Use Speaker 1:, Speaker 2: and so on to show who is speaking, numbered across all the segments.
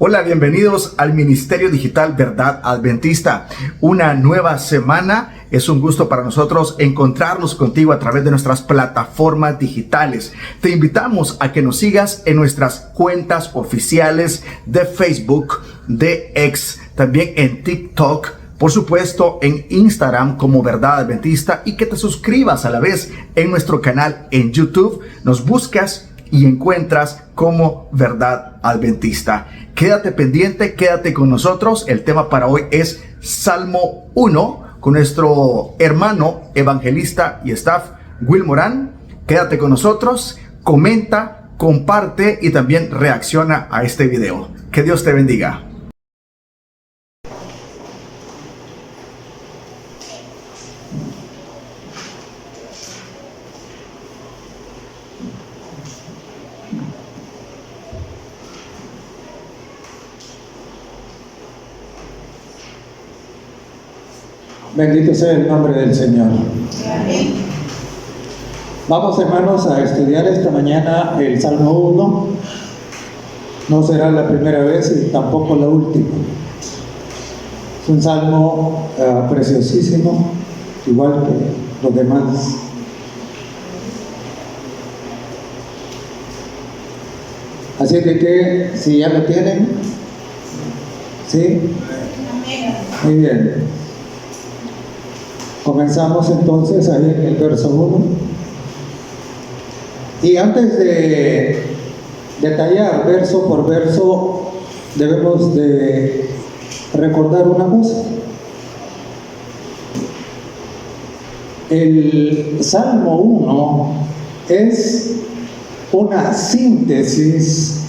Speaker 1: Hola, bienvenidos al Ministerio Digital Verdad Adventista. Una nueva semana. Es un gusto para nosotros encontrarnos contigo a través de nuestras plataformas digitales. Te invitamos a que nos sigas en nuestras cuentas oficiales de Facebook, de X, también en TikTok, por supuesto en Instagram como Verdad Adventista, y que te suscribas a la vez en nuestro canal en YouTube. Nos buscas y encuentras como Verdad Adventista. Quédate pendiente, quédate con nosotros. El tema para hoy es Salmo 1 con nuestro hermano evangelista y staff Will Morán. Quédate con nosotros, comenta, comparte y también reacciona a este video. Que Dios te bendiga.
Speaker 2: Bendito sea el nombre del Señor. Amén. Vamos, hermanos, a estudiar esta mañana el Salmo 1. No será la primera vez y tampoco la última. Es un salmo preciosísimo, igual que los demás. Así de que, si ya lo tienen, ¿sí? Muy bien. Comenzamos entonces ahí en el verso 1. Y antes de detallar verso por verso, debemos de recordar una cosa. El Salmo 1 es una síntesis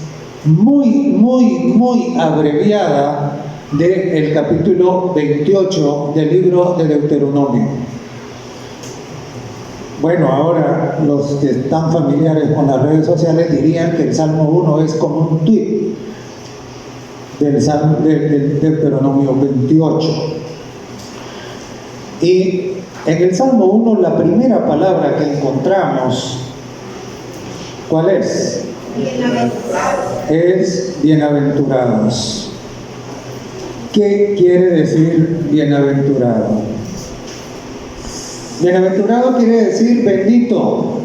Speaker 2: muy abreviada del capítulo 28 del libro de Deuteronomio. Bueno, ahora los que están familiares con las redes sociales dirían que el Salmo 1 es como un tweet del Deuteronomio 28. Y en el Salmo 1 la primera palabra que encontramos, ¿cuál es? Es bienaventurados. ¿Qué quiere decir bienaventurado? Bienaventurado quiere decir bendito,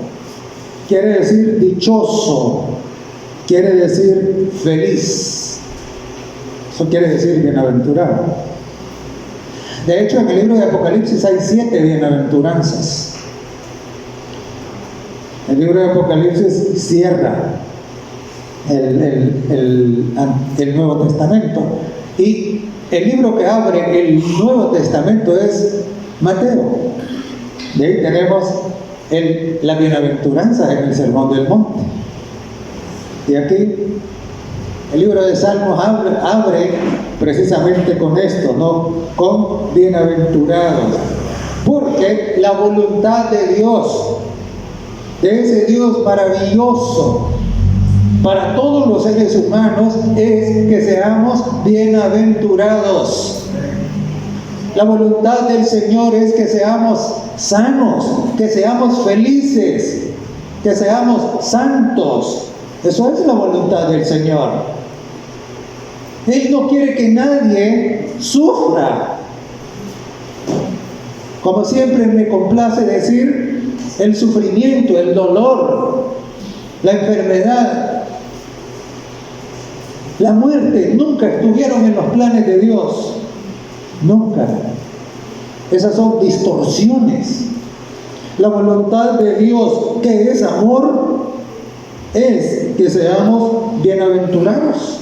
Speaker 2: quiere decir dichoso, quiere decir feliz. Eso quiere decir bienaventurado. De hecho, en el libro de Apocalipsis hay 7 bienaventuranzas. El libro de Apocalipsis cierra el Nuevo Testamento. Y el libro que abre el Nuevo Testamento es Mateo. De ahí tenemos la bienaventuranza en el Sermón del Monte. Y aquí el libro de Salmos abre precisamente con esto, ¿no? Con bienaventurados. Porque la voluntad de Dios, de ese Dios maravilloso, para todos los seres humanos es que seamos bienaventurados. La voluntad del Señor es que seamos sanos, que seamos felices, que seamos santos. Eso es la voluntad del Señor. Él no quiere que nadie sufra. Como siempre me complace decir, el sufrimiento, el dolor, la enfermedad, la muerte nunca estuvieron en los planes de Dios. Nunca. Esas son distorsiones. La voluntad de Dios, que es amor, es que seamos bienaventurados.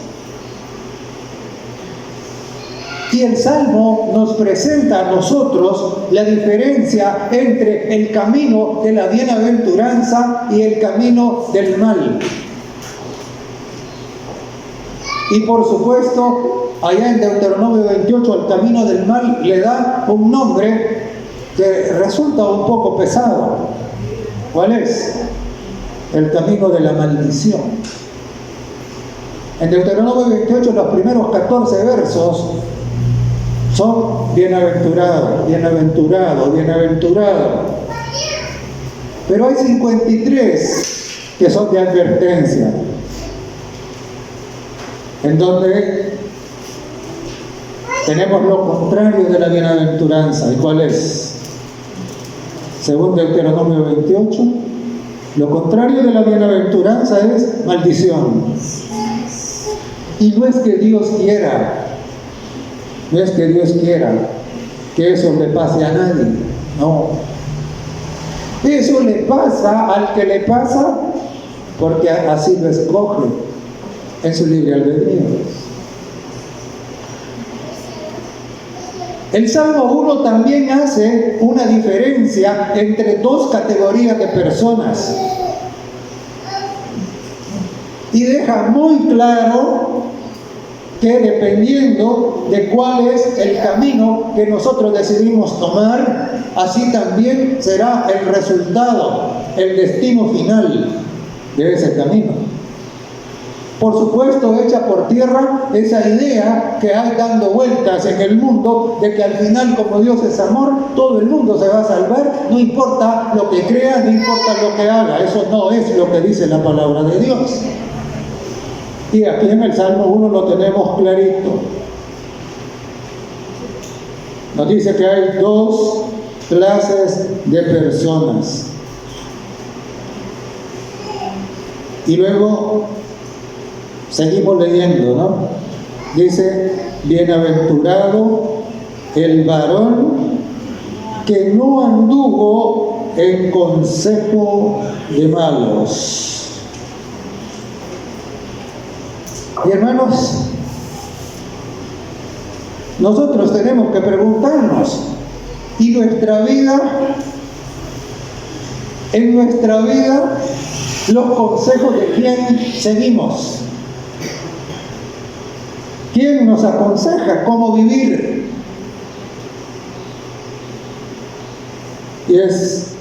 Speaker 2: Y el Salmo nos presenta a nosotros la diferencia entre el camino de la bienaventuranza y el camino del mal. Y por supuesto, allá en Deuteronomio 28, al camino del mal le da un nombre que resulta un poco pesado. ¿Cuál es? El camino de la maldición. En Deuteronomio 28, los primeros 14 versos son bienaventurado, bienaventurado, bienaventurado. Pero hay 53 que son de advertencia. en donde tenemos lo contrario de la bienaventuranza. ¿Y cuál es? Según Deuteronomio 28, lo contrario de la bienaventuranza es maldición. Y no es que Dios quiera, no es que Dios quiera que eso le pase a nadie, no. Eso le pasa al que le pasa porque así lo escoge en su libre albedrío. El Salmo 1 también hace una diferencia entre dos categorías de personas y deja muy claro que dependiendo de cuál es el camino que nosotros decidimos tomar, así también será el resultado, el destino final de ese camino. Por supuesto, echa por tierra esa idea que hay dando vueltas en el mundo de que al final, como Dios es amor, todo el mundo se va a salvar, no importa lo que crea, no importa lo que haga. Eso no es lo que dice la palabra de Dios. Y aquí en el Salmo 1 lo tenemos clarito. Nos dice que hay dos clases de personas. Y luego seguimos leyendo, ¿no? Dice, bienaventurado el varón que no anduvo en consejo de malos. Y hermanos, nosotros tenemos que preguntarnos, ¿y nuestra vida? En nuestra vida, los consejos de quién seguimos. ¿Quién nos aconseja cómo vivir? Y es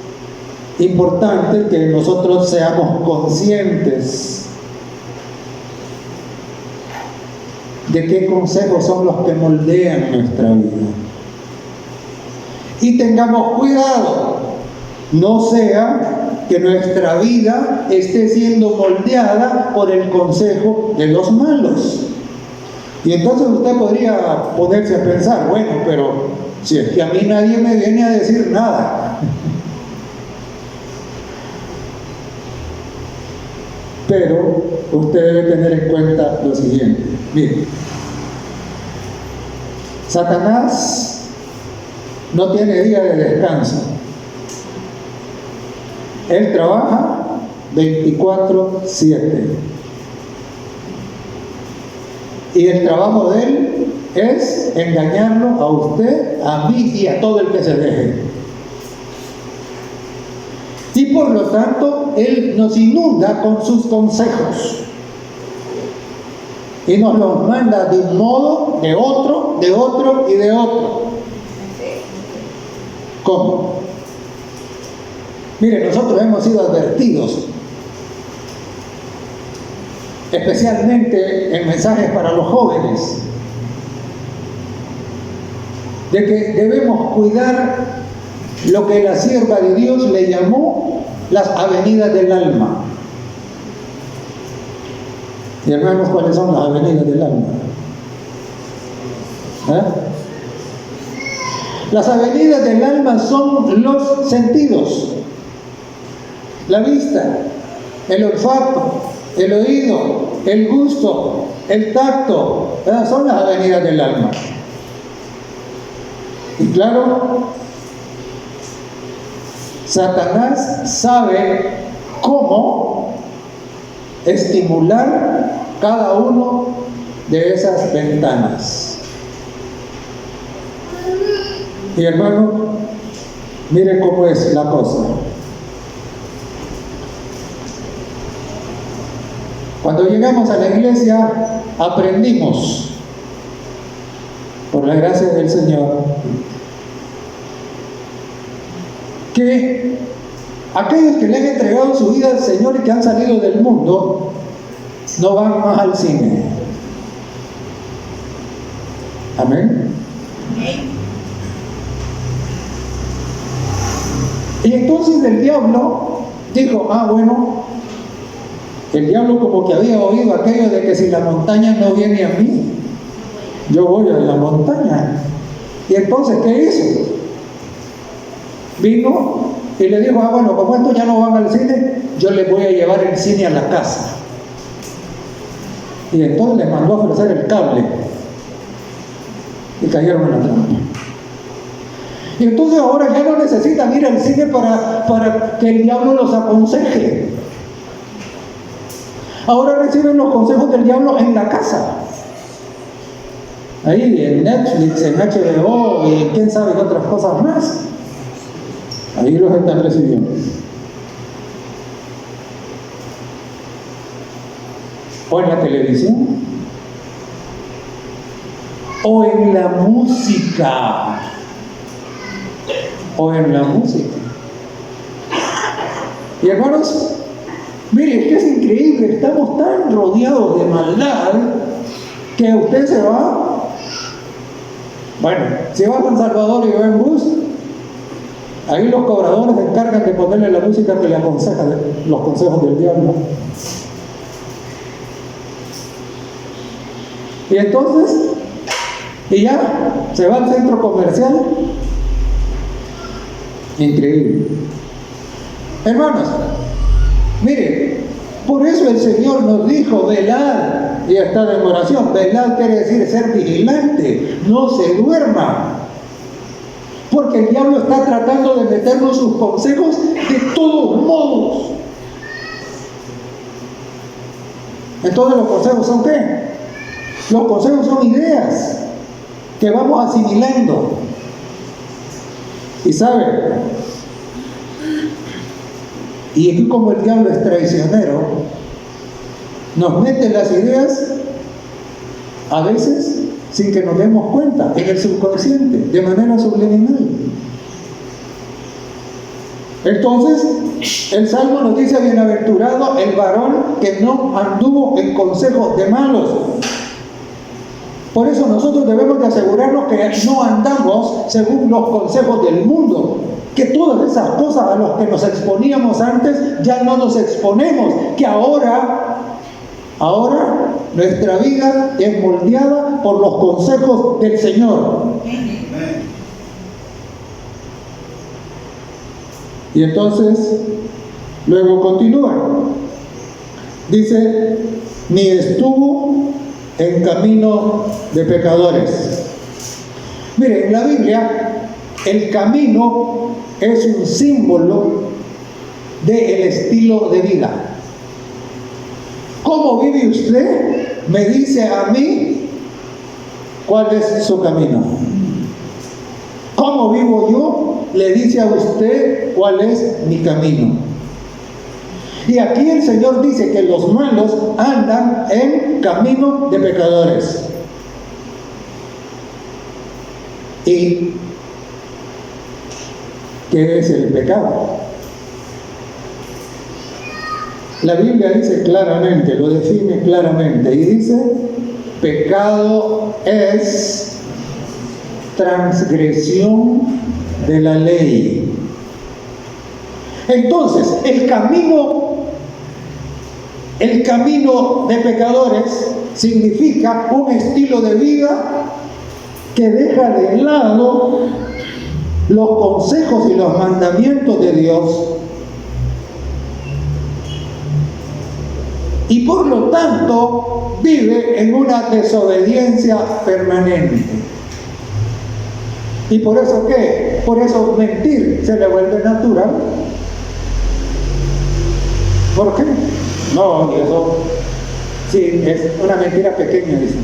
Speaker 2: importante que nosotros seamos conscientes de qué consejos son los que moldean nuestra vida. Y tengamos cuidado, no sea que nuestra vida esté siendo moldeada por el consejo de los malos. Y entonces usted podría ponerse a pensar, bueno, pero si es que a mí nadie me viene a decir nada. Pero usted debe tener en cuenta lo siguiente. Mire, Satanás no tiene día de descanso. Él trabaja 24/7. Y el trabajo de él es engañarlo a usted, a mí y a todo el que se deje. Y por lo tanto, él nos inunda con sus consejos. Y nos los manda de un modo, de otro y de otro. ¿Cómo? Mire, nosotros hemos sido advertidos, especialmente en mensajes para los jóvenes, de que debemos cuidar lo que la sierva de Dios le llamó las avenidas del alma. Y hermanos, ¿cuáles son las avenidas del alma? Las avenidas del alma son los sentidos: la vista, el olfato, el oído, el gusto, el tacto. Son las avenidas del alma. Y claro, Satanás sabe cómo estimular cada uno de esas ventanas. Y hermano, mire cómo es la cosa. Cuando llegamos a la iglesia, aprendimos, por la gracia del Señor, que aquellos que le han entregado su vida al Señor y que han salido del mundo, no van más al cine. Amén. Y entonces el diablo dijo, bueno, El diablo como que había oído aquello de que si la montaña no viene a mí, yo voy a la montaña. Y entonces, ¿qué hizo? Vino y le dijo, bueno, como estos ya no van al cine, yo les voy a llevar el cine a la casa. Y entonces les mandó a ofrecer el cable. Y cayeron en la trampa. Y entonces ahora ya no necesitan ir al cine para que el diablo los aconseje. Ahora reciben los consejos del diablo en la casa. Ahí en Netflix, en HBO y quién sabe qué otras cosas más. Ahí los están recibiendo. O en la televisión. O en la música. O en la música. Y hermanos, mire, es que es increíble, estamos tan rodeados de maldad que usted se va. Bueno, si va a San Salvador y va en bus, ahí los cobradores se encargan de ponerle la música que le aconseja los consejos del diablo. Y entonces, y ya se va al centro comercial. Increíble. Hermanos, mire, por eso el Señor nos dijo, velad, y está en oración. Velad quiere decir ser vigilante, no se duerma. Porque el diablo está tratando de meternos sus consejos de todos modos. Entonces, ¿los consejos son qué? Los consejos son ideas que vamos asimilando. Y sabe, y aquí como el diablo es traicionero, nos mete las ideas a veces sin que nos demos cuenta, en el subconsciente, de manera subliminal. Entonces, el Salmo nos dice, bienaventurado el varón que no anduvo en consejos de malos. Por eso nosotros debemos de asegurarnos que no andamos según los consejos del mundo, que todas esas cosas a las que nos exponíamos antes ya no nos exponemos, que ahora nuestra vida es moldeada por los consejos del Señor. Y entonces, luego continúa. Dice, ni estuvo en camino de pecadores. Mire, en la Biblia, el camino es un símbolo del estilo de vida. ¿Cómo vive usted? Me dice a mí cuál es su camino. ¿Cómo vivo yo? Le dice a usted cuál es mi camino. Y aquí el Señor dice que los malos andan en camino de pecadores. ¿Y qué es el pecado? La Biblia dice claramente, lo define claramente, y dice, pecado es transgresión de la ley. Entonces, el camino de pecadores significa un estilo de vida que deja de lado los consejos y los mandamientos de Dios, y por lo tanto vive en una desobediencia permanente. ¿Y por eso qué? Por eso mentir se le vuelve natural. ¿Por qué? No, eso sí, es una mentira pequeña, dicen.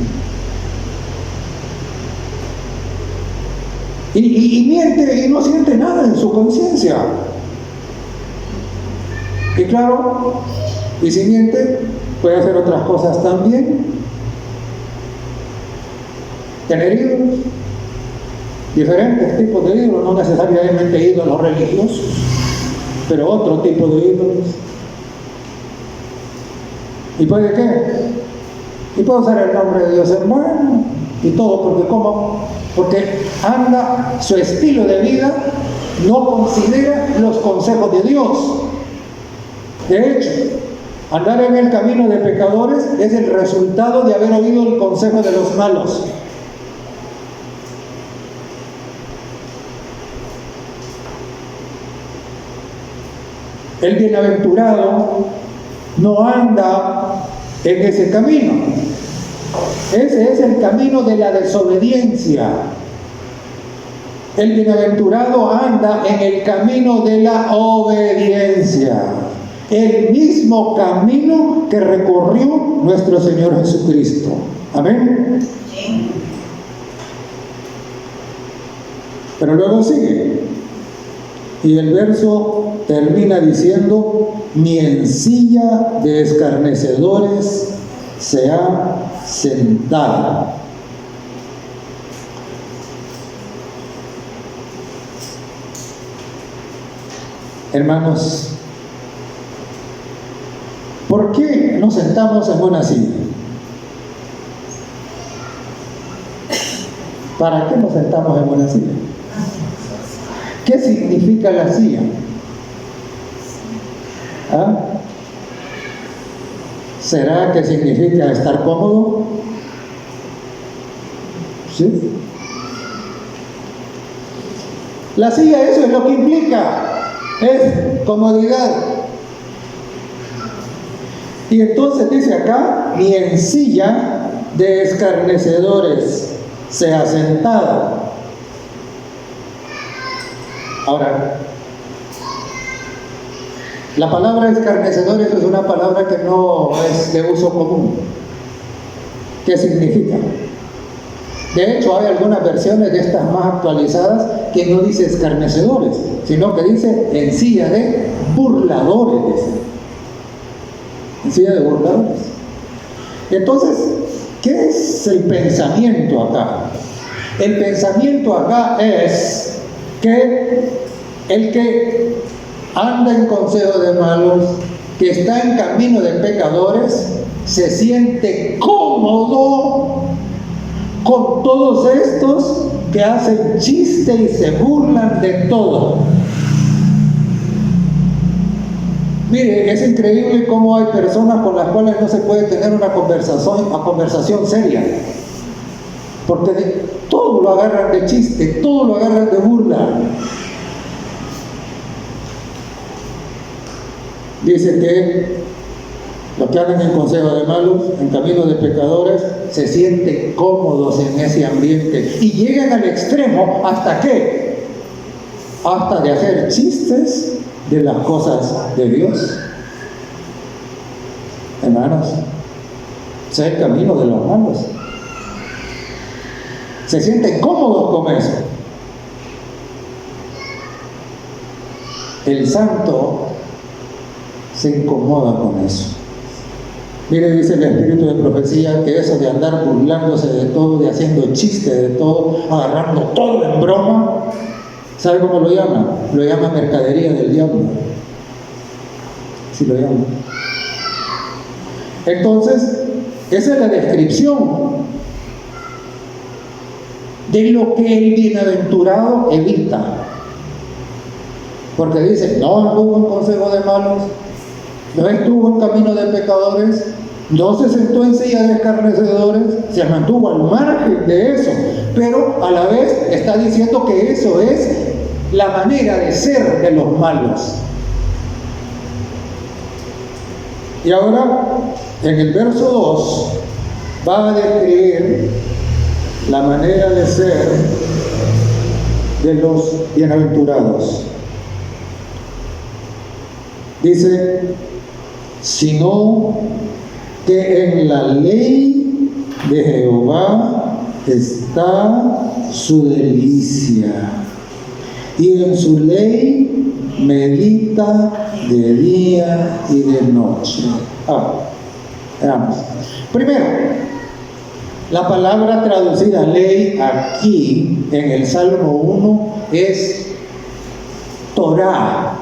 Speaker 2: Y miente y no siente nada en su conciencia. Y claro, y si miente, puede hacer otras cosas también. Tener ídolos, diferentes tipos de ídolos, no necesariamente ídolos religiosos, pero otro tipo de ídolos. ¿Y puede qué? Y puede usar el nombre de Dios en vano y todo, porque ¿cómo? Porque anda, su estilo de vida no considera los consejos de Dios. De hecho, Andar en el camino de pecadores es el resultado de haber oído el consejo de los malos. El bienaventurado no anda en ese camino. Ese es el camino de la desobediencia. El bienaventurado anda en el camino de la obediencia. El mismo camino que recorrió nuestro Señor Jesucristo. Amén. Pero luego sigue. Y el verso termina diciendo: ni en silla de escarnecedores se ha sentado. Hermanos, ¿por qué nos sentamos en una silla? ¿Para qué nos sentamos en una silla? ¿Qué significa la silla? ¿Ah? ¿Será que significa estar cómodo? ¿Sí? La silla, eso es lo que implica, es comodidad. Y entonces dice acá: ni en silla de escarnecedores se ha sentado. Ahora, la palabra escarnecedores es una palabra que no es de uso común. ¿Qué significa? De hecho, hay algunas versiones de estas más actualizadas que no dice escarnecedores, sino que dice en silla de burladores. Dice. En silla de burladores. Entonces, ¿qué es el pensamiento acá? El pensamiento acá es que el que anda en consejo de malos, que está en camino de pecadores, se siente cómodo con todos estos que hacen chiste y se burlan de todo. Mire, es increíble cómo hay personas con las cuales no se puede tener una conversación seria, porque todo lo agarran de chiste, todo lo agarran de burla. Dice que los que andan en consejo de malos, en camino de pecadores, se sienten cómodos en ese ambiente y llegan al extremo. ¿Hasta qué? Hasta de hacer chistes de las cosas de Dios. Hermanos, ese es el camino de los malos. Se sienten cómodos con eso. El santo se incomoda con eso. Mire, dice el espíritu de profecía que eso de andar burlándose de todo, de haciendo chistes de todo, agarrando todo en broma, ¿sabe cómo lo llama? Lo llama mercadería del diablo. Sí lo llama. Entonces, esa es la descripción de lo que el bienaventurado evita. Porque dice: no anduvo en consejo de malos, no estuvo en camino de pecadores, no se sentó en silla de escarnecedores, se mantuvo al margen de eso, pero a la vez está diciendo que eso es la manera de ser de los malos. Y ahora, en el verso 2, va a describir la manera de ser de los bienaventurados. Dice: sino que en la ley de Jehová está su delicia, y en su ley medita de día y de noche. Veamos. Primero, la palabra traducida ley aquí en el Salmo 1 es Torah.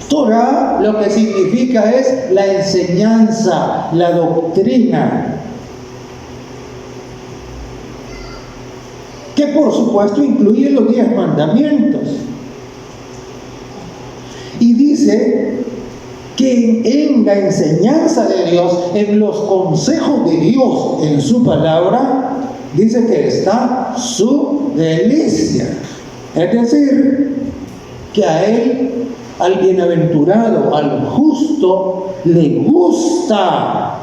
Speaker 2: Torah lo que significa es la enseñanza, la doctrina, que por supuesto incluye los 10 mandamientos. Y dice que en la enseñanza de Dios, en los consejos de Dios, en su palabra, dice que está su delicia. Es decir, que a él, al bienaventurado, al justo, le gusta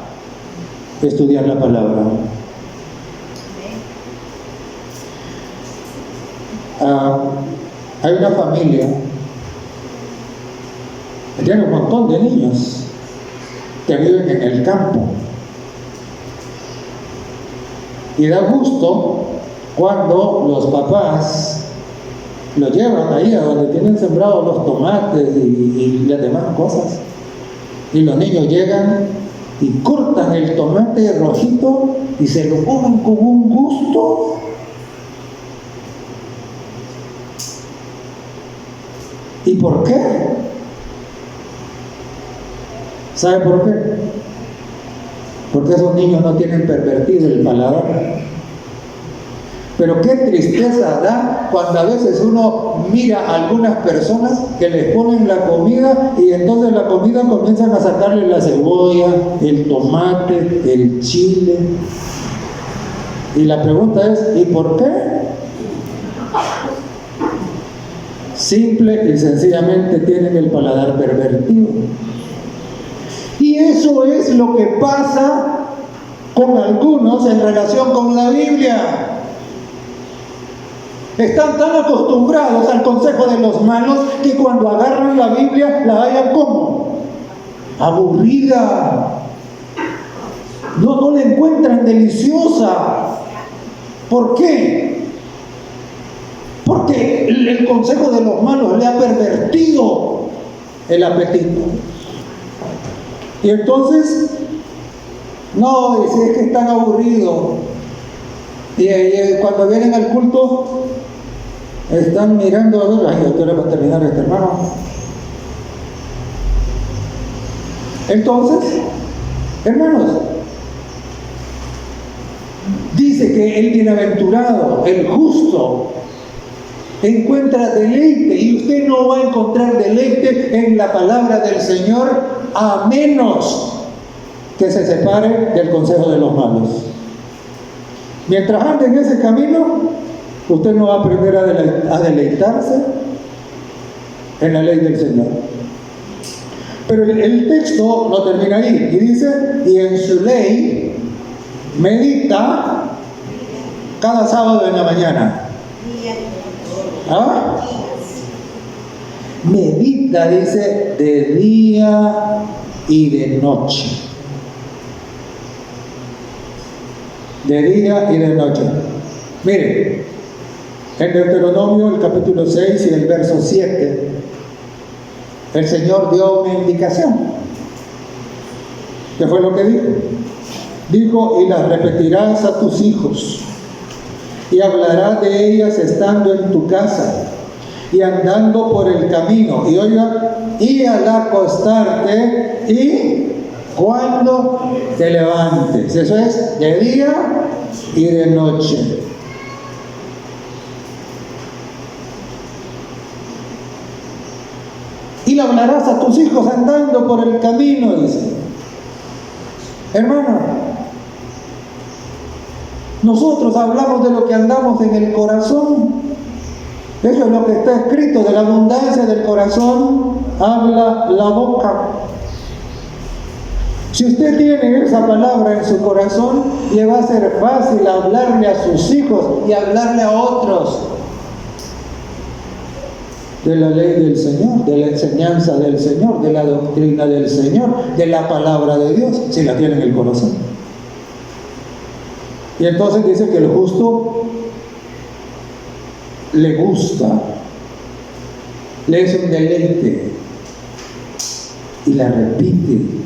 Speaker 2: estudiar la palabra. Hay una familia que tiene un montón de niños que viven en el campo, y da gusto cuando los papás los llevan ahí a donde tienen sembrados los tomates y las demás cosas, y los niños llegan y cortan el tomate rojito y se lo comen con un gusto. ¿Y por qué? ¿Sabe por qué? Porque esos niños no tienen pervertido el paladar. Pero qué tristeza da cuando a veces uno mira a algunas personas que les ponen la comida y entonces la comida comienzan a sacarle la cebolla, el tomate, el chile. Y la pregunta es, ¿y por qué? Simple y sencillamente tienen el paladar pervertido. Y eso es lo que pasa con algunos en relación con la Biblia. Están tan acostumbrados al consejo de los malos que cuando agarran la Biblia la hallan como aburrida. No la encuentran deliciosa. ¿Por qué? Porque el consejo de los malos le ha pervertido el apetito. Y entonces, no, si es que están aburridos. Y cuando vienen al culto, están mirando a ver, ay, ¿a qué hora va a terminar este hermano? Entonces, hermanos, dice que el bienaventurado, el justo, encuentra deleite, y usted no va a encontrar deleite en la palabra del Señor a menos que se separe del consejo de los malos. Mientras ande en ese camino, usted no va a aprender a deleitarse en la ley del Señor. Pero el texto no termina ahí, y dice, y en su ley medita cada sábado en la mañana. ¿Ah? Medita, dice, de día y de noche. De día y de noche. Mire, en Deuteronomio, el capítulo 6 y el verso 7, el Señor dio una indicación. ¿Qué fue lo que dijo? Dijo, y las repetirás a tus hijos, y hablarás de ellas estando en tu casa, y andando por el camino, y oiga, y al acostarte, y cuando te levantes. Eso es de día y de noche. Y le hablarás a tus hijos andando por el camino, dice. Hermano, nosotros hablamos de lo que andamos en el corazón. Eso es lo que está escrito, de la abundancia del corazón habla la boca. Si usted tiene esa palabra en su corazón, le va a ser fácil hablarle a sus hijos y hablarle a otros de la ley del Señor, de la enseñanza del Señor, de la doctrina del Señor, de la palabra de Dios, si la tiene en el corazón. Y entonces dice que el justo le gusta, le es un deleite y la repite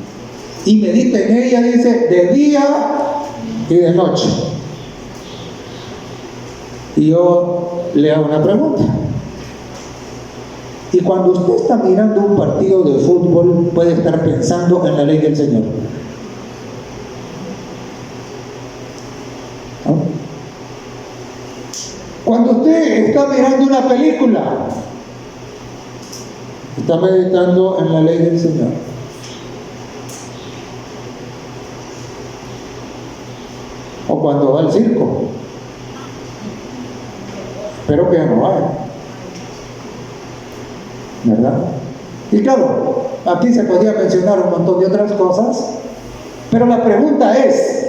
Speaker 2: y medita en ella, dice, de día y de noche. Y yo le hago una pregunta. Y cuando usted está mirando un partido de fútbol, puede estar pensando en la ley del Señor. ¿No? Cuando usted está mirando una película, está meditando en la ley del Señor. o cuando va al circo. Espero que ya no vaya, ¿verdad? Y claro, aquí se podría mencionar un montón de otras cosas, pero la pregunta es,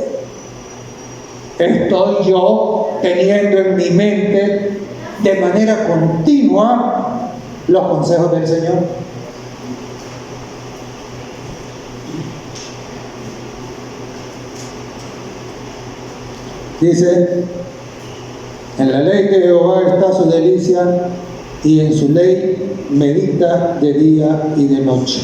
Speaker 2: ¿estoy yo teniendo en mi mente de manera continua los consejos del Señor? Dice, en la ley de Jehová está su delicia, y en su ley medita de día y de noche.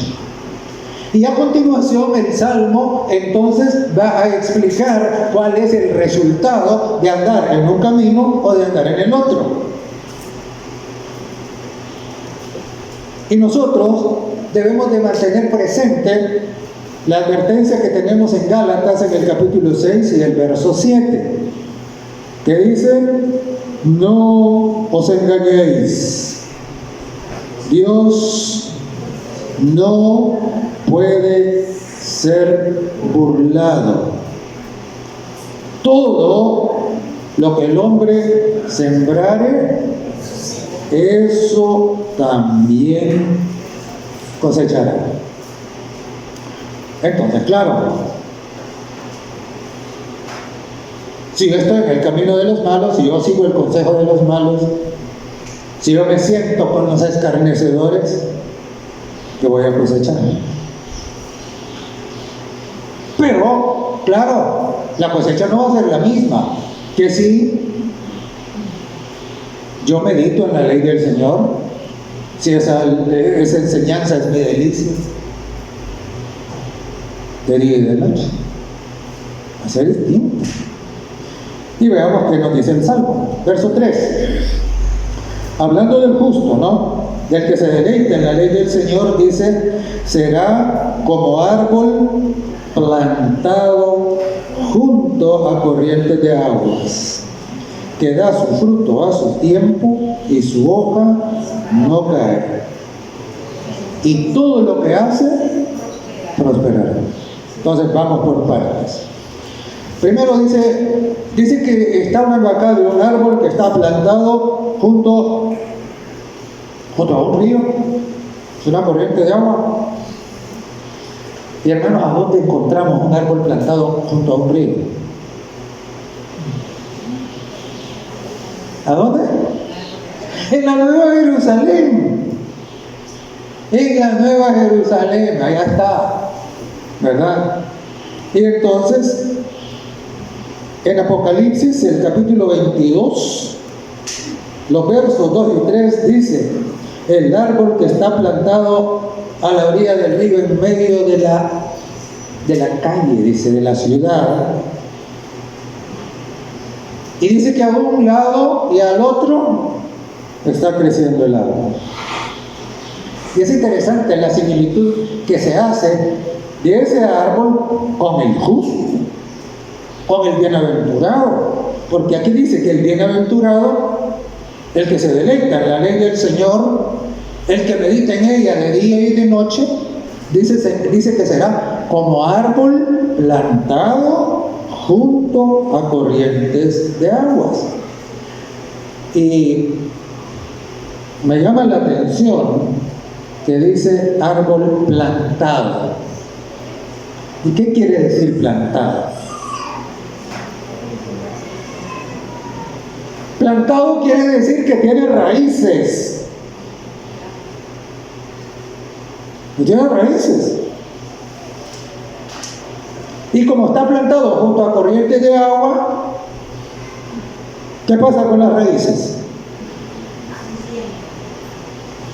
Speaker 2: Y a continuación el Salmo entonces va a explicar cuál es el resultado de andar en un camino o de andar en el otro. Y nosotros debemos de mantener presente la advertencia que tenemos en Gálatas en el capítulo 6 y el verso 7, que dice: no os engañéis, Dios no puede ser burlado. Todo lo que el hombre sembrare, eso también cosechará. Entonces, claro, si yo estoy en el camino de los malos, si yo sigo el consejo de los malos, si yo me siento con los escarnecedores, ¿qué voy a cosechar? Pero, claro, la cosecha no va a ser la misma que si yo medito en la ley del Señor, si esa enseñanza es mi delicia, de día y de noche. Va a ser distinto. Y veamos qué nos dice el Salmo, verso 3. Hablando del justo, ¿no? Del que se deleita en la ley del Señor, dice: será como árbol plantado junto a corrientes de aguas, que da su fruto a su tiempo y su hoja no cae. Y todo lo que hace prosperará. Entonces vamos por partes. Primero dice que está hablando acá de un árbol que está plantado junto a un río, es una corriente de agua. Y hermanos, ¿a dónde encontramos un árbol plantado junto a un río? ¿A dónde? En la Nueva Jerusalén. En la Nueva Jerusalén, allá está, ¿verdad? Y entonces, en Apocalipsis, el capítulo 22, los versos 2 y 3 dice: el árbol que está plantado a la orilla del río, en medio de la calle, dice, de la ciudad. Y dice que a un lado y al otro está creciendo el árbol. Y es interesante la similitud que se hace de ese árbol con el justo, con el bienaventurado. Porque aquí dice que el bienaventurado, el que se deleita en la ley del Señor, el que medita en ella de día y de noche, dice que será como árbol plantado junto a corrientes de aguas. Y me llama la atención que dice árbol plantado. ¿Y qué quiere decir plantado? Plantado quiere decir que tiene raíces. Y tiene raíces. Y como está plantado junto a corrientes de agua, ¿qué pasa con las raíces?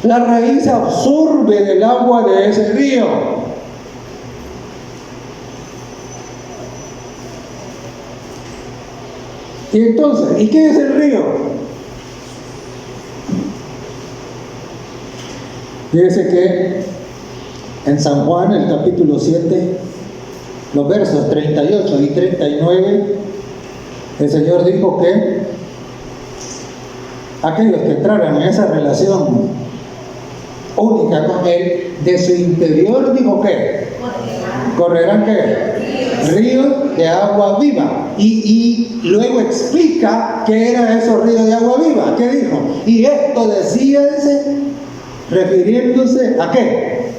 Speaker 2: La raíz absorbe el agua de ese río. Y entonces, ¿y qué es el río? Fíjese que en San Juan, el capítulo 7, los versos 38 y 39, el Señor dijo que aquellos que entraran en esa relación única con Él, de su interior, dijo que correrán ¿qué? Ríos de agua viva. Y luego explica qué era esos ríos de agua viva. ¿Qué dijo? Y esto decíase, refiriéndose ¿a qué?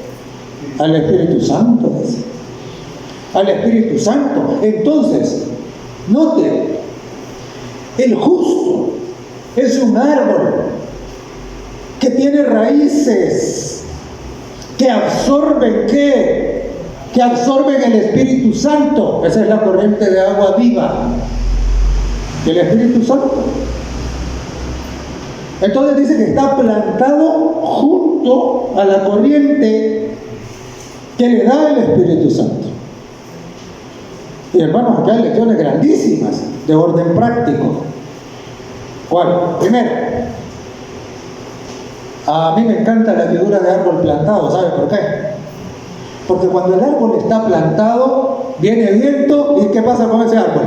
Speaker 2: Al Espíritu Santo. Al Espíritu Santo. Entonces, note, el justo es un árbol que tiene raíces que absorben ¿qué? Que absorben el Espíritu Santo. Esa es la corriente de agua viva del Espíritu Santo. Entonces dice que está plantado junto a la corriente que le da el Espíritu Santo. Y hermanos, acá hay lecciones grandísimas de orden práctico. ¿Cuál? Primero, a mí me encanta la figura de árbol plantado. ¿Sabe por qué? Porque cuando el árbol está plantado, viene viento, ¿y qué pasa con ese árbol?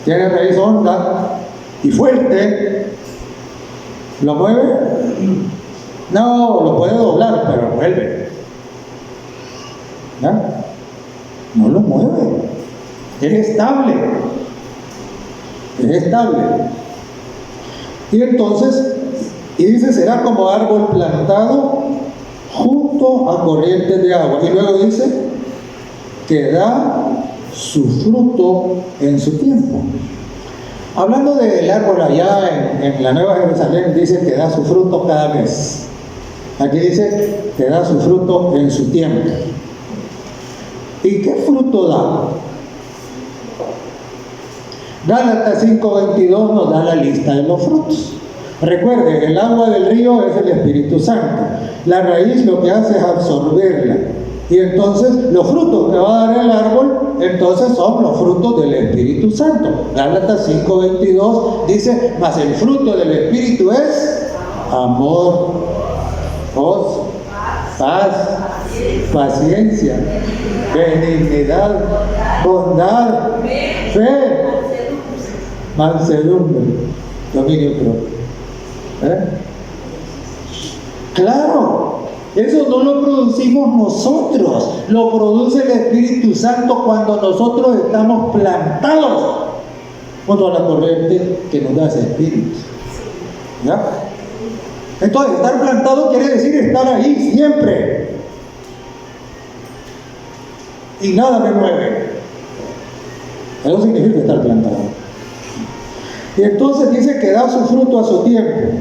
Speaker 2: Tiene raíz honda y fuerte. ¿Lo mueve? No, lo puede doblar, pero vuelve. ¿Ya? No lo mueve. Es estable. Es estable. Y entonces, y dice, será como árbol plantado junto a corrientes de agua. Y luego dice que da su fruto en su tiempo. Hablando del árbol allá en la Nueva Jerusalén, dice que da su fruto cada mes. Aquí dice que da su fruto en su tiempo. ¿Y qué fruto da? Gálatas 5:22 nos da la lista de los frutos. Recuerden, el agua del río es el Espíritu Santo. La raíz lo que hace es absorberla. Y entonces los frutos que va a dar el árbol, entonces son los frutos del Espíritu Santo. Gálatas 5:22 dice, mas el fruto del Espíritu es amor, gozo, paz, paciencia, benignidad, bondad, fe, mansedumbre, dominio propio. Claro, eso no lo producimos nosotros, lo produce el Espíritu Santo cuando nosotros estamos plantados junto a la corriente que nos da ese Espíritu. ¿Ya? Entonces, estar plantado quiere decir estar ahí siempre. Y nada me mueve. Eso significa estar plantado. Y entonces dice que da su fruto a su tiempo.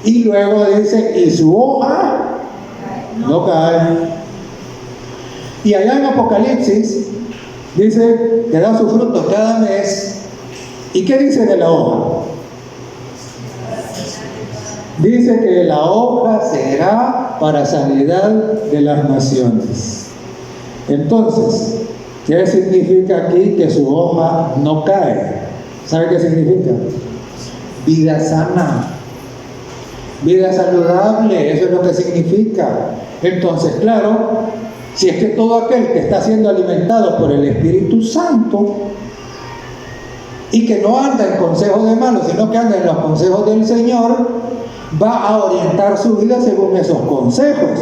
Speaker 2: Y luego dice, y su hoja no cae. Y allá en Apocalipsis dice que da su fruto cada mes. ¿Y qué dice de la hoja? Dice que la hoja será para sanidad de las naciones. Entonces, ¿qué significa aquí que su hoja no cae? ¿Sabe qué significa? Vida sana, vida saludable, eso es lo que significa. Entonces, claro, si es que todo aquel que está siendo alimentado por el Espíritu Santo y que no anda en consejos de malos, sino que anda en los consejos del Señor, va a orientar su vida según esos consejos.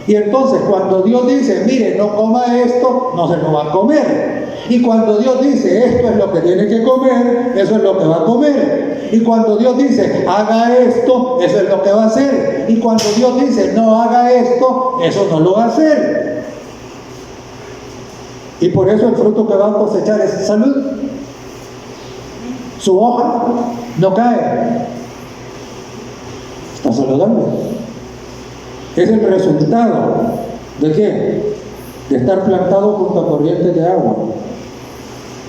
Speaker 2: Y entonces cuando Dios dice, mire, no coma esto, no se lo va a comer. Y cuando Dios dice, esto es lo que tiene que comer, eso es lo que va a comer. Y cuando Dios dice, haga esto, eso es lo que va a hacer. Y cuando Dios dice, no haga esto, eso no lo va a hacer. Y por eso el fruto que va a cosechar es salud. Su hoja no cae. Está saludable. Es el resultado ¿de qué? De estar plantado junto a corrientes de agua,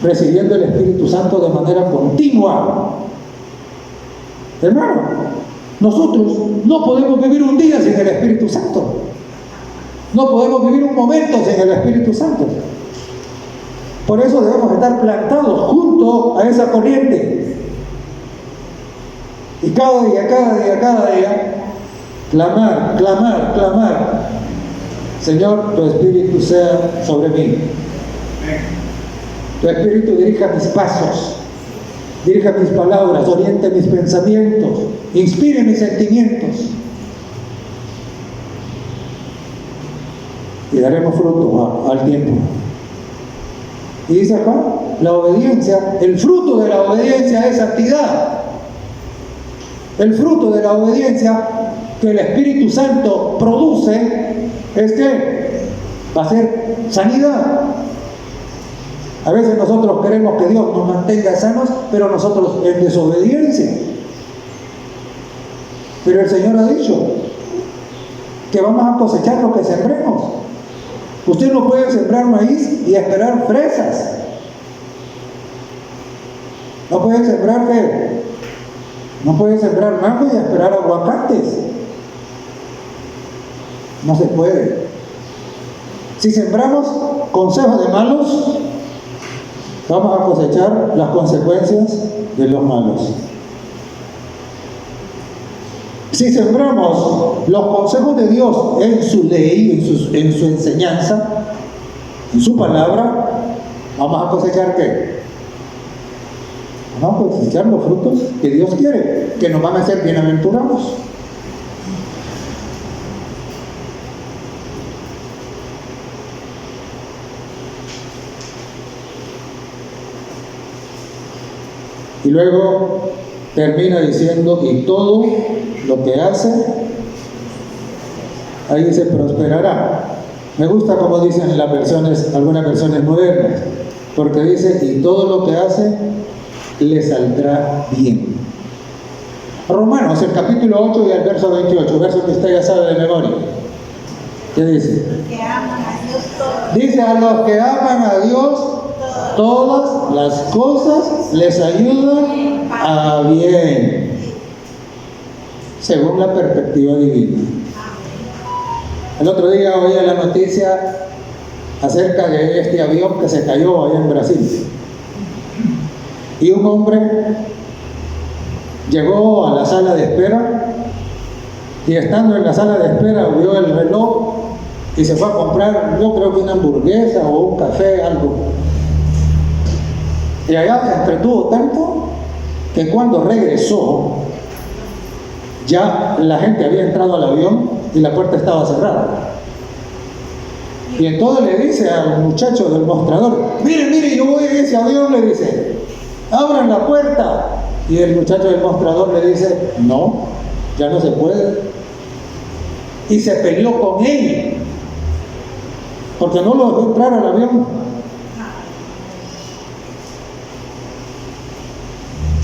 Speaker 2: recibiendo el Espíritu Santo de manera continua. Hermano, nosotros no podemos vivir un día sin el Espíritu Santo. No podemos vivir un momento sin el Espíritu Santo. Por eso debemos estar plantados junto a esa corriente. Y cada día, clamar, clamar, clamar. Señor, tu Espíritu sea sobre mí. Tu Espíritu dirija mis pasos, dirija mis palabras, oriente mis pensamientos, inspire mis sentimientos. Y daremos fruto al tiempo. Y dice acá, la obediencia, el fruto de la obediencia es santidad. El fruto de la obediencia que el Espíritu Santo produce es que va a ser sanidad. A veces nosotros queremos que Dios nos mantenga sanos, pero nosotros en desobediencia. Pero el Señor ha dicho que vamos a cosechar lo que sembremos. Usted no puede sembrar maíz y esperar fresas. No puede sembrar ¿qué? No puede sembrar mango y esperar aguacates. No se puede. Si sembramos consejos de malos, vamos a cosechar las consecuencias de los malos. Si sembramos los consejos de Dios en su ley, en su enseñanza, en su palabra, vamos a cosechar ¿qué? Vamos a cosechar los frutos que Dios quiere, que nos van a hacer bienaventurados. Y luego termina diciendo, y todo lo que hace, ahí dice, prosperará. Me gusta como dicen las versiones, algunas versiones modernas, porque dice, y todo lo que hace, le saldrá bien. Romanos, el capítulo 8 y el verso 28, verso que usted ya sabe de memoria. ¿Qué dice?
Speaker 3: Que aman a Dios todos.
Speaker 2: Dice, a los que aman a Dios, todas las cosas les ayudan a bien, según la perspectiva divina. El otro día oía la noticia acerca de este avión que se cayó allá en Brasil. Y un hombre llegó a la sala de espera y estando en la sala de espera vio el reloj y se fue a comprar, yo creo que una hamburguesa o un café, algo. Y allá se entretuvo tanto que cuando regresó, ya la gente había entrado al avión y la puerta estaba cerrada. Y entonces le dice al muchacho del mostrador, mire, yo voy en ese avión, le dice, abran la puerta. Y el muchacho del mostrador le dice, no, ya no se puede. Y se peleó con él, porque no lo dejó entrar al avión.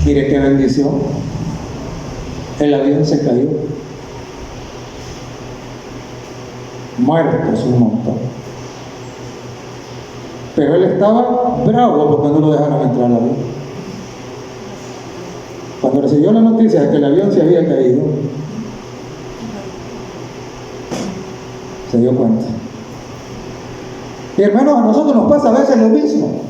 Speaker 2: Mire qué bendición. El avión se cayó. Muertos un montón. Pero él estaba bravo porque no lo dejaron entrar al avión. Cuando recibió la noticia de que el avión se había caído, se dio cuenta. Y hermanos, a nosotros nos pasa a veces lo mismo.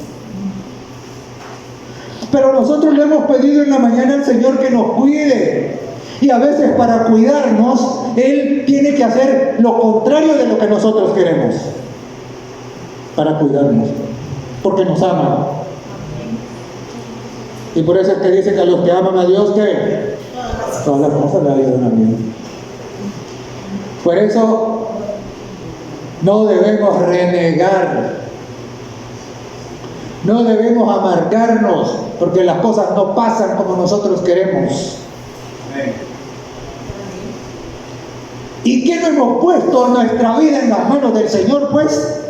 Speaker 2: Pero nosotros le hemos pedido en la mañana al Señor que nos cuide. Y a veces para cuidarnos, Él tiene que hacer lo contrario de lo que nosotros queremos. Para cuidarnos. Porque nos ama. Y por eso es que dice que a los que aman a Dios, ¿qué? Todas las cosas le ayudan a bien. Por eso no debemos renegar. No debemos amargarnos porque las cosas no pasan como nosotros queremos. ¿Y qué no hemos puesto nuestra vida en las manos del Señor, pues?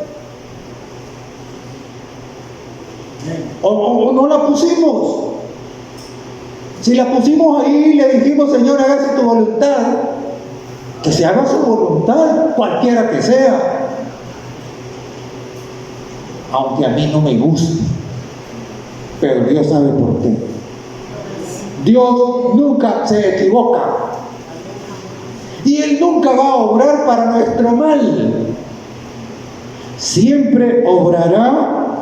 Speaker 2: ¿O no la pusimos? Si la pusimos ahí y le dijimos, Señor, hágase tu voluntad, que se haga su voluntad, cualquiera que sea. Aunque a mí no me guste, pero Dios sabe por qué. Dios nunca se equivoca y Él nunca va a obrar para nuestro mal. Siempre obrará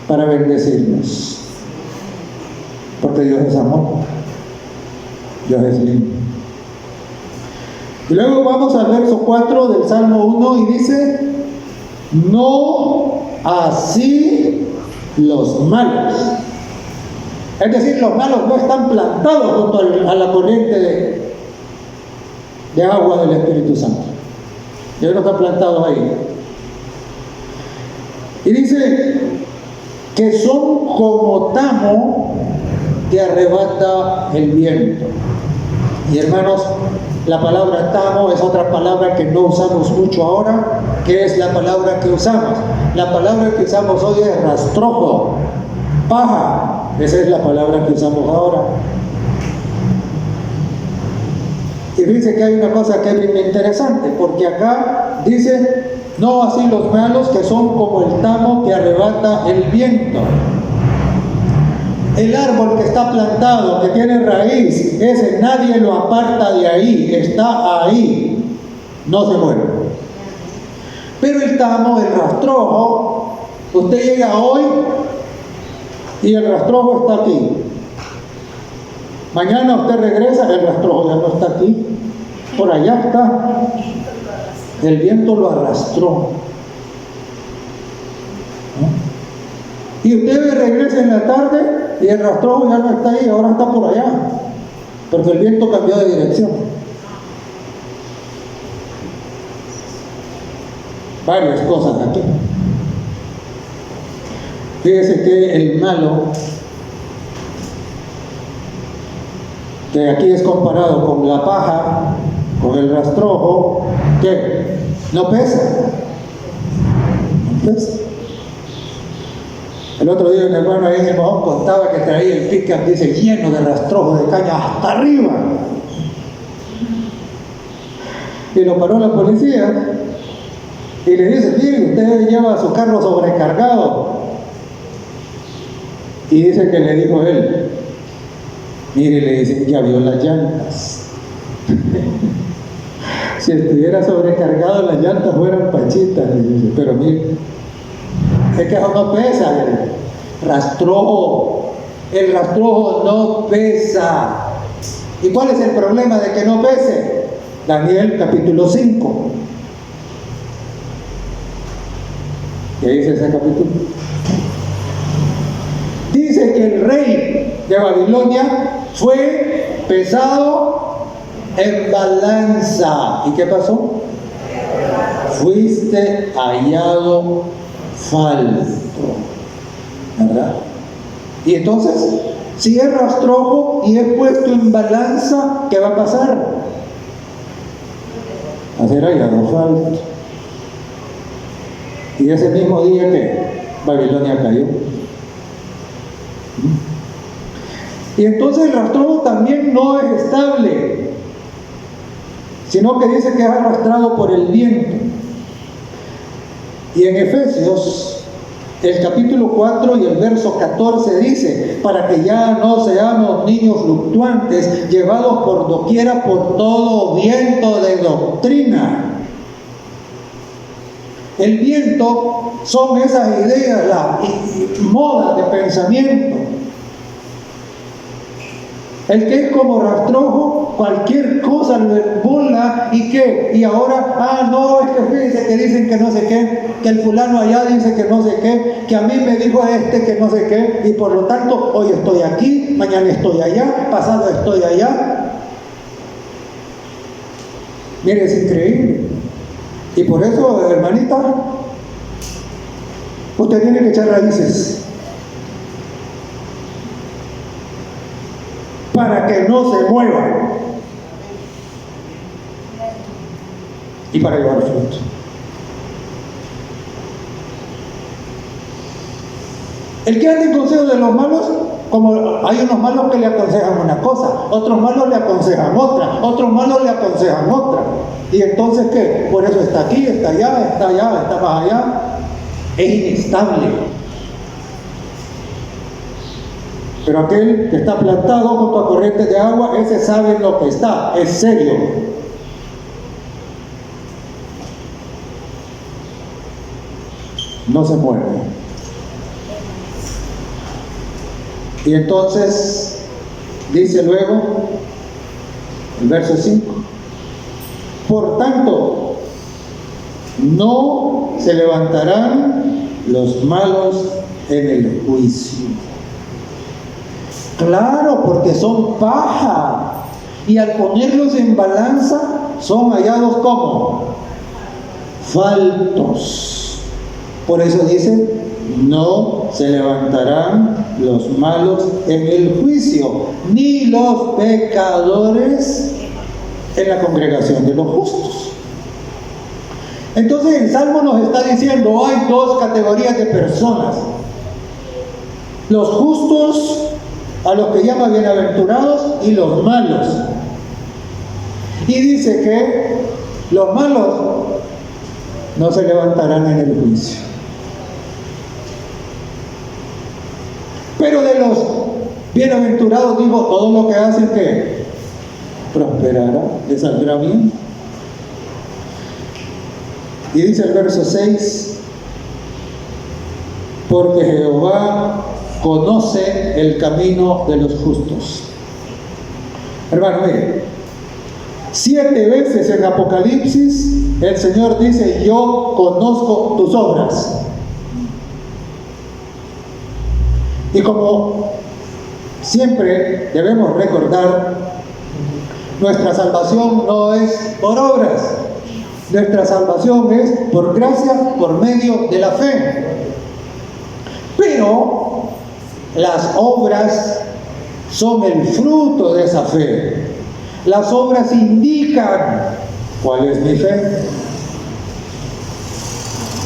Speaker 2: para bendecirnos, porque Dios es amor, Dios es lindo. Y luego vamos al verso 4 del Salmo 1 y dice, no así los malos. Es decir, los malos no están plantados junto a la corriente de agua del Espíritu Santo. Ellos no están plantados ahí. Y dice que son como tamo que arrebata el viento. Y hermanos, la palabra tamo es otra palabra que no usamos mucho ahora, que es la palabra que usamos. La palabra que usamos hoy es rastrojo, paja. Esa es la palabra que usamos ahora. Y dice que hay una cosa que es bien interesante, porque acá dice, no así los malos que son como el tamo que arrebata el viento. El árbol que está plantado, que tiene raíz, ese nadie lo aparta de ahí, está ahí, no se mueve. Pero el tamo, el rastrojo, usted llega hoy y el rastrojo está aquí. Mañana usted regresa, el rastrojo ya no está aquí, por allá está. El viento lo arrastró. Y usted regresa en la tarde y el rastrojo ya no está ahí, ahora está por allá, porque el viento cambió de dirección. Varias cosas aquí. Fíjese que el malo, que aquí es comparado con la paja, con el rastrojo, que no pesa. No pesa. El otro día un hermano ahí en el Mojón contaba que traía el pick-up, dice, lleno de rastrojo de caña hasta arriba. Y lo paró la policía y le dice, mire, usted lleva su carro sobrecargado. Y dice que le dijo él, mire, le dice, ya vio las llantas. Si estuviera sobrecargado, las llantas fueran pachitas, le dice, pero mire, es que eso no pesa, rastrojo. El rastrojo no pesa. ¿Y cuál es el problema de que no pese? Daniel capítulo 5. ¿Qué dice ese capítulo? Dice que el rey de Babilonia fue pesado en balanza. ¿Y qué pasó? Fuiste hallado falto, ¿verdad? Y entonces, si es rastrojo y es puesto en balanza, ¿qué va a pasar? A ser hallado falto. Y ese mismo día que Babilonia cayó. Y entonces el rastrojo también no es estable, sino que dice que es arrastrado por el viento. Y en Efesios, el capítulo 4 y el verso 14 dice, para que ya no seamos niños fluctuantes, llevados por doquiera por todo viento de doctrina. El viento son esas ideas, las modas de pensamiento. El que es como rastrojo, cualquier cosa lo embola y qué. Y ahora, no, es que fíjense que dicen que no sé qué, que el fulano allá dice que no sé qué, que a mí me dijo que no sé qué, y por lo tanto, hoy estoy aquí, mañana estoy allá, pasado estoy allá. Mire, es increíble. Y por eso, hermanita, usted tiene que echar raíces. Para que no se mueva y para llevar fruto. El que anda en consejo de los malos, como hay unos malos que le aconsejan una cosa, otros malos le aconsejan otra, otros malos le aconsejan otra. Y entonces, ¿qué? Por eso está aquí, está allá, está más allá. Es inestable. Pero aquel que está plantado junto a corrientes de agua, ese sabe lo que está, es serio. No se mueve. Y entonces, dice luego, el verso 5, por tanto, no se levantarán los malos en el juicio. Claro, porque son paja. Y al ponerlos en balanza, son hallados como faltos. Por eso dice, no se levantarán los malos en el juicio, ni los pecadores en la congregación de los justos. Entonces el Salmo nos está diciendo, hay dos categorías de personas. Los justos, a los que llama bienaventurados, y los malos. Y dice que los malos no se levantarán en el juicio. Pero de los bienaventurados dijo, todo lo que hacen que prosperará, les saldrá bien. Y dice el verso 6, porque Jehová conoce el camino de los justos. Hermano, mire, 7 veces en Apocalipsis el Señor dice, yo conozco tus obras. Y como siempre debemos recordar, nuestra salvación no es por obras, nuestra salvación es por gracia, por medio de la fe. Pero las obras son el fruto de esa fe. Las obras indican cuál es mi fe.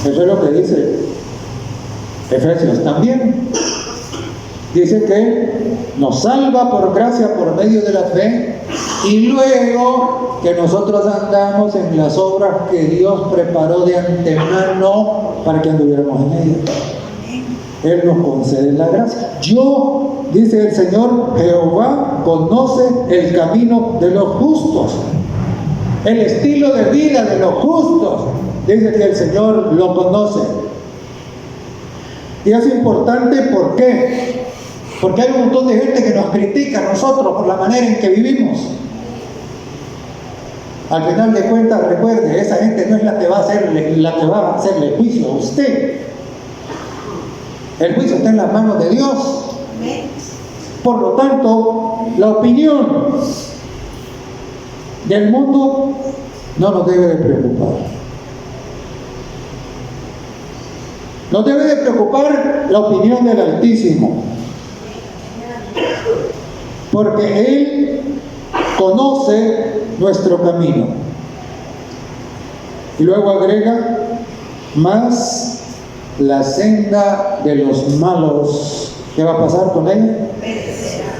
Speaker 2: Eso es lo que dice Efesios también. Dice que nos salva por gracia por medio de la fe y luego que nosotros andamos en las obras que Dios preparó de antemano para que anduviéramos en ellas. Él nos concede la gracia. Yo, dice el Señor, Jehová conoce el camino de los justos, el estilo de vida de los justos. Dice que el Señor lo conoce. Y es importante, ¿por qué? Porque hay un montón de gente que nos critica a nosotros por la manera en que vivimos. Al final de cuentas, recuerde, esa gente no es la que va a hacerle juicio a usted. El juicio está en las manos de Dios. Por lo tanto, la opinión del mundo no nos debe de preocupar. Nos debe de preocupar la opinión del Altísimo, porque Él conoce nuestro camino. Y luego agrega, más la senda de los malos, ¿qué va a pasar con ella?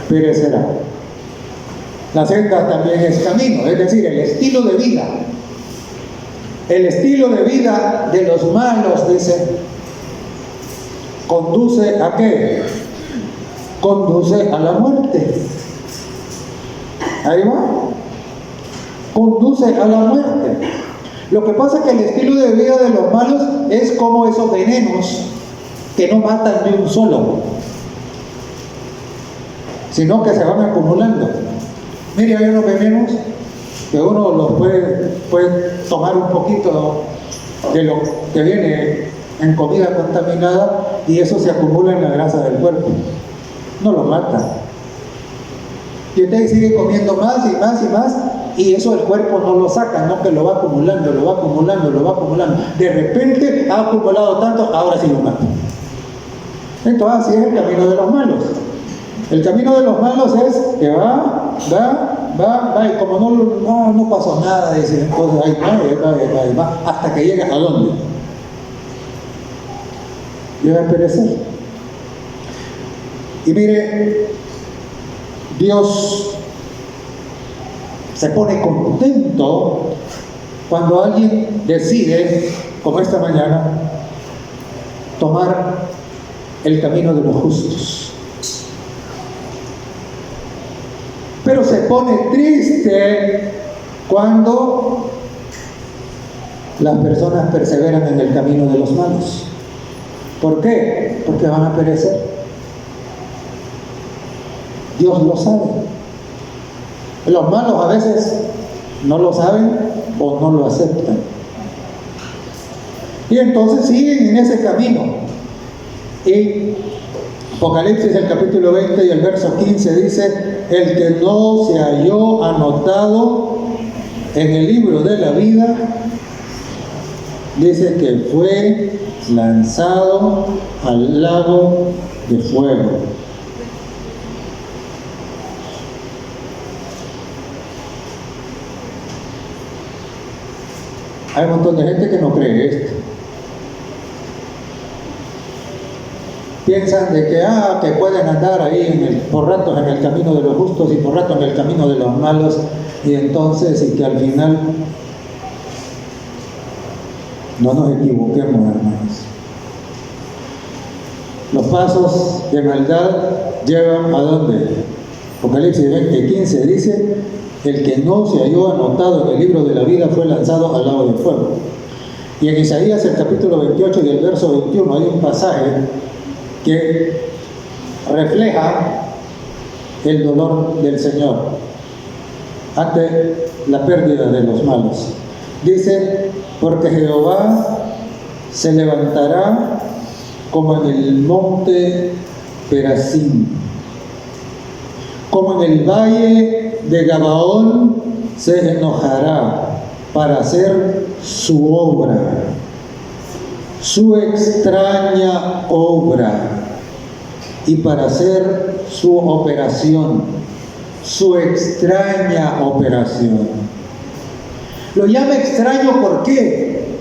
Speaker 2: Perecerá. La senda también es camino, es decir, el estilo de vida. El estilo de vida de los malos, dice, ¿conduce a qué? Conduce a la muerte. Ahí va. Conduce a la muerte. Lo que pasa es que el estilo de vida de los malos es como esos venenos que no matan ni un solo, sino que se van acumulando. Mire, hay unos venenos que uno los puede tomar un poquito de lo que viene en comida contaminada y eso se acumula en la grasa del cuerpo. No lo mata. Y usted sigue comiendo más y más y más, y eso el cuerpo no lo saca, no, que lo va acumulando, lo va acumulando, lo va acumulando. De repente ha acumulado tanto, ahora sí lo mata. Entonces así es el camino de los malos. El camino de los malos es que va, y como no pasó nada, dice, entonces ahí va, hasta que llega a dónde. Llega a perecer. Y mire, Dios se pone contento cuando alguien decide, como esta mañana, tomar el camino de los justos. Pero se pone triste cuando las personas perseveran en el camino de los malos. ¿Por qué? Porque van a perecer. Dios lo sabe. Los malos a veces no lo saben o no lo aceptan. Y entonces siguen en ese camino. Y Apocalipsis, el capítulo 20 y el verso 15 dice, el que no se halló anotado en el libro de la vida dice que fue lanzado al lago de fuego. Hay un montón de gente que no cree esto. Piensan de que pueden andar ahí por ratos en el camino de los justos y por ratos en el camino de los malos, y entonces, y que al final no nos equivoquemos, hermanos. Los pasos de maldad llevan ¿a dónde? Apocalipsis 20:15 dice: el que no se halló anotado en el libro de la vida fue lanzado al lago de fuego. Y en Isaías, el capítulo 28 y el verso 21, hay un pasaje que refleja el dolor del Señor ante la pérdida de los malos. Dice: porque Jehová se levantará como en el monte Perazim, como en el valle de Gabaón se enojará para hacer su obra, su extraña obra, y para hacer su operación, su extraña operación. Lo llama extraño, ¿por qué?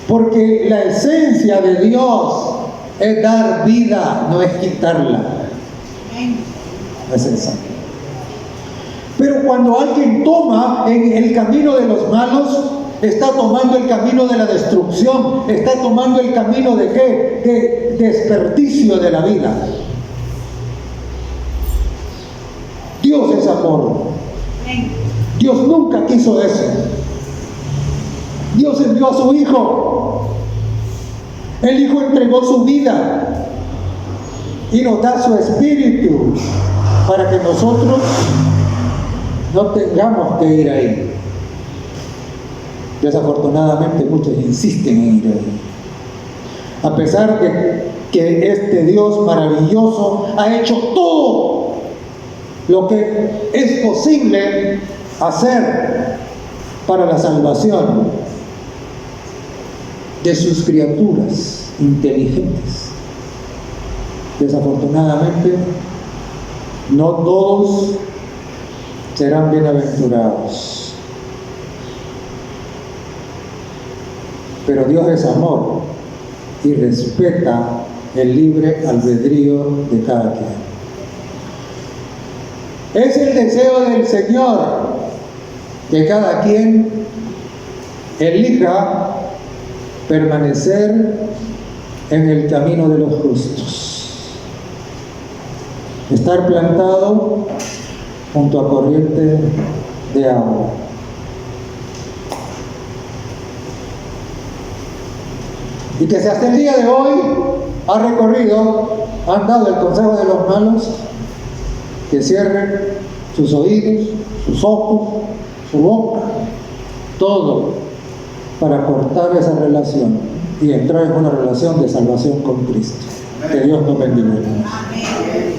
Speaker 2: Porque la esencia de Dios es dar vida, no es quitarla. Es esa. Pero cuando alguien toma en el camino de los malos, está tomando el camino de la destrucción, está tomando el camino de ¿qué? De desperdicio de la vida. Dios es amor. Dios nunca quiso eso. Dios envió a su Hijo. El Hijo entregó su vida y nos da su Espíritu para que nosotros no tengamos que ir ahí. Desafortunadamente muchos insisten en ir ahí. A pesar de que este Dios maravilloso ha hecho todo lo que es posible hacer para la salvación de sus criaturas inteligentes. Desafortunadamente, no todos serán bienaventurados. Pero Dios es amor y respeta el libre albedrío de cada quien. Es el deseo del Señor que cada quien elija permanecer en el camino de los justos, estar plantado junto a corriente de agua. Y que si hasta el día de hoy ha recorrido, han dado el consejo de los malos, que cierren sus oídos, sus ojos, su boca, todo, para cortar esa relación y entrar en una relación de salvación con Cristo. Que Dios nos bendiga.
Speaker 3: Amén.